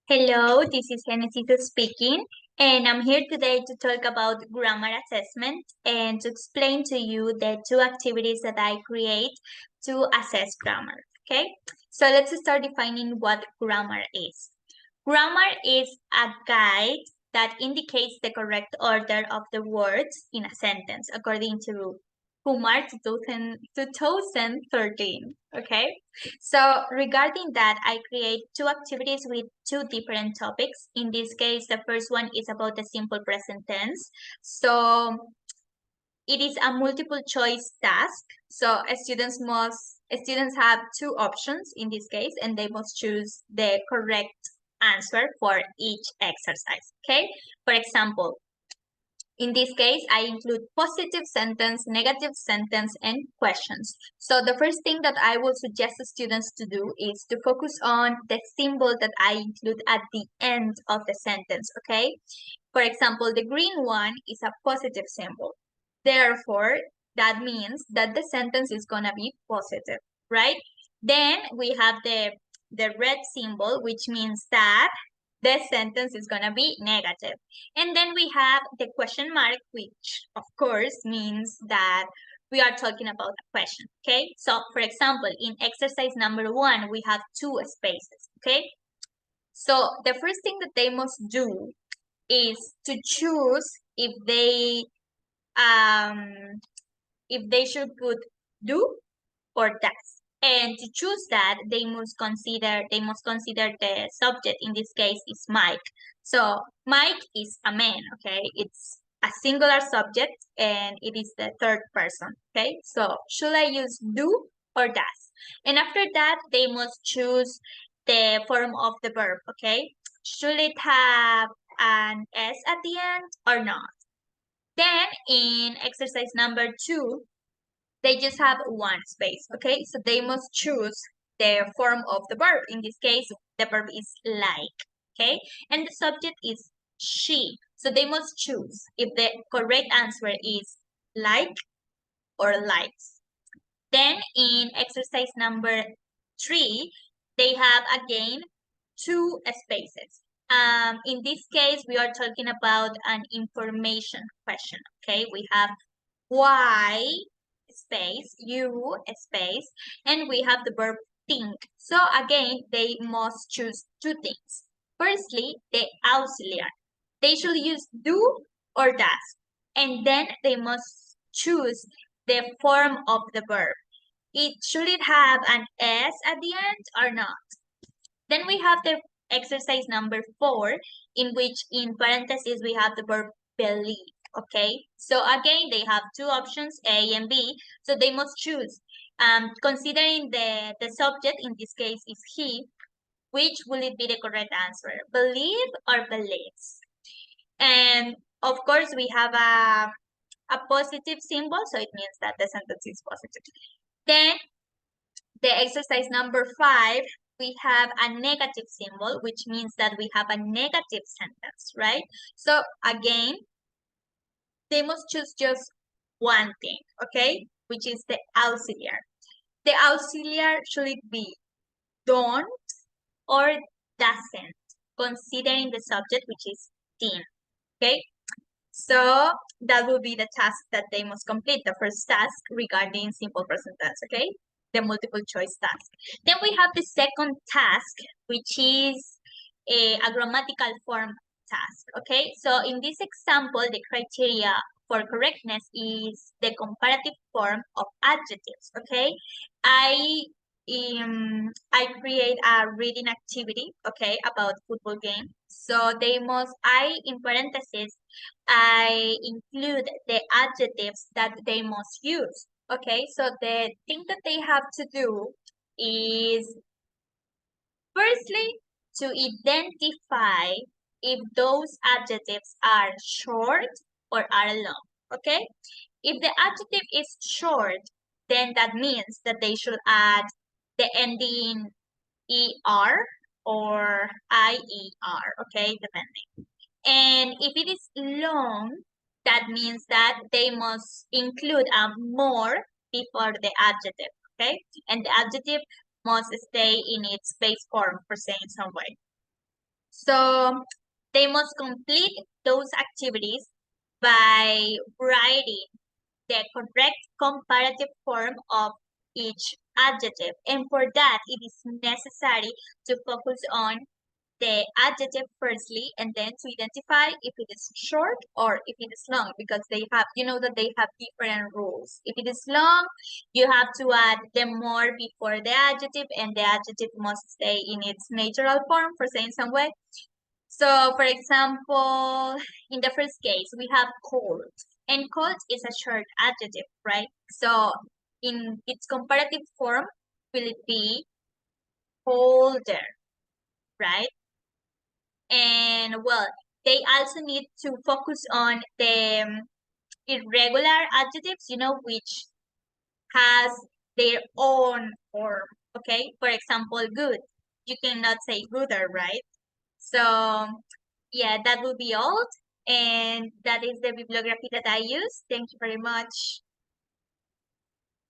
Hello, this is Genesis speaking, and I'm here today to talk about grammar assessment and to explain to you the two activities that I create to assess grammar. Okay, so let's start defining what grammar is. Grammar is a guide that indicates the correct order of the words in a sentence according to Kumar 2013. Okay, so regarding that, I create two activities with two different topics. In this case, the first one is about the simple present tense. So it is a multiple choice task. So students have two options in this case, and they must choose the correct answer for each exercise. Okay. For example, in this case, I include positive sentence, negative sentence, and questions. So the first thing that I will suggest the students to do is to focus on the symbol that I include at the end of the sentence, okay? For example, the green one is a positive symbol. Therefore, that means that the sentence is gonna be positive, right? Then we have the red symbol, which means that the sentence is gonna be negative. And then we have the question mark, which of course means that we are talking about a question, okay? So for example, in exercise number 1, we have two spaces, okay? So the first thing that they must do is to choose um if they should put do or does. And to choose that, they must consider the subject. In this case, is Mike. So Mike is a man. Okay, it's a singular subject, and it is the third person. Okay, so should I use do or does? And after that, they must choose the form of the verb. Okay, should it have an s at the end or not? Then in exercise number 2, they just have one space, okay? So they must choose the form of the verb. In this case, the verb is like, okay? And the subject is she. So they must choose if the correct answer is like or likes. Then in exercise number 3, they have again two spaces. In this case, we are talking about an information question, okay? We have why space, you space, and we have the verb think. So again, they must choose two things. Firstly, the auxiliary. They should use do or does. And then they must choose the form of the verb. Should it have an S at the end or not? Then we have the exercise number 4, in which in parentheses we have the verb believe. Okay, so again they have two options, A and B. So they must choose. Considering the subject in this case is he, which will it be the correct answer? Believe or believes? And of course we have a positive symbol, so it means that the sentence is positive. Then the exercise number 5, we have a negative symbol, which means that we have a negative sentence, right? So again, they must choose just one thing, okay? Which is the auxiliary. The auxiliary should it be don't or doesn't, considering the subject, which is teen, okay? So that will be the task that they must complete, the first task regarding simple present tense, okay? The multiple choice task. Then we have the second task, which is a grammatical form task, okay? So in this example, the criteria for correctness is the comparative form of adjectives, okay? I I create a reading activity, okay, about football game. So in parentheses, I include the adjectives that they must use. Okay, so the thing that they have to do is firstly to identify if those adjectives are short or are long. Okay, if the adjective is short, then that means that they should add the ending er or ier. Okay, depending. And if it is long, that means that they must include a more before the adjective, okay? And the adjective must stay in its base form, for saying some way. So they must complete those activities by writing the correct comparative form of each adjective. And for that, it is necessary to focus on the adjective firstly and then to identify if it is short or if it is long, because they have, you know that they have different rules. If it is long, you have to add the more before the adjective, and the adjective must stay in its natural form, for saying some way. So for example, in the first case, we have cold, and cold is a short adjective, right? So in its comparative form, will it be colder, right? And well, they also need to focus on the irregular adjectives, which has their own form. Okay, for example, good. You cannot say gooder, right? So yeah, that will be all. And that is the bibliography that I use. Thank you very much.